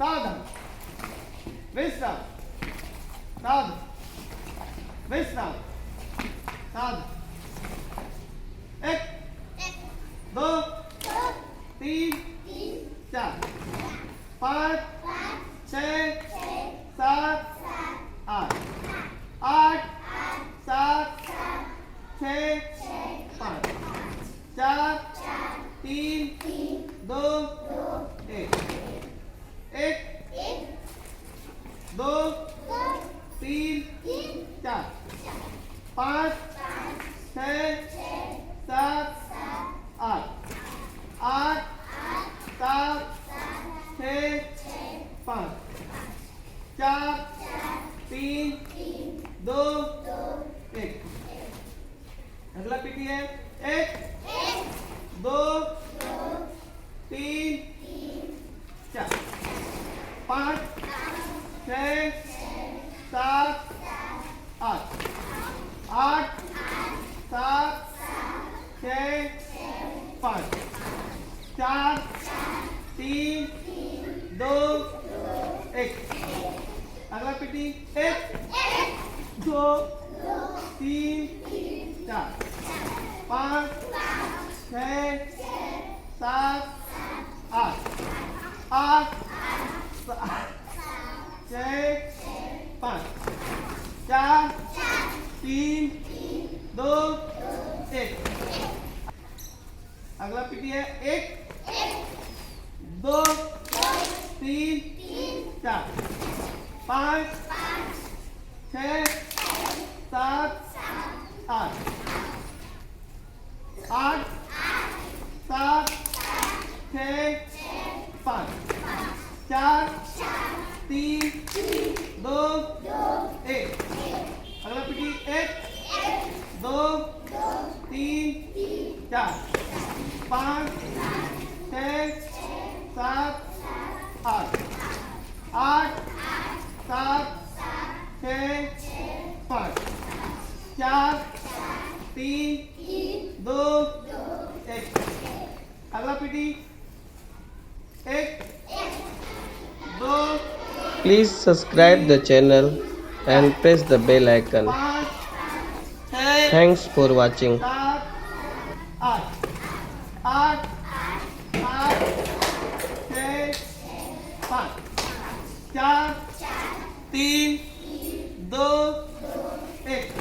सावधान, विश्राम, सावधान, विश्राम, सावधान। 1 2 3 4 5 6 7 8 8 7 6 5 4 3 2 1 1 2 3 4 5 6 7 8 8 7 6 5 4 3 2 1। अगला पीटी है 1 2 3 4 5 6 7 8 8 7 6 5 4 3 2 1। अगला पीटी 1 2 3 4 5 6 7 8 8 6 5 4 3 2 1। अगला पीटी है 1 2 3 4 5 6 7 8 8 7 6 5 4 3 2 1। अगला पीटी 1 2 3 4 5 6 7 8 8 7 6 5 4 3 2 1। अगला PT 1 2 Please subscribe the channel and press the bell icon. 5 6 Thanks for watching. 7 8 8 8 6 5 4 3 2 1।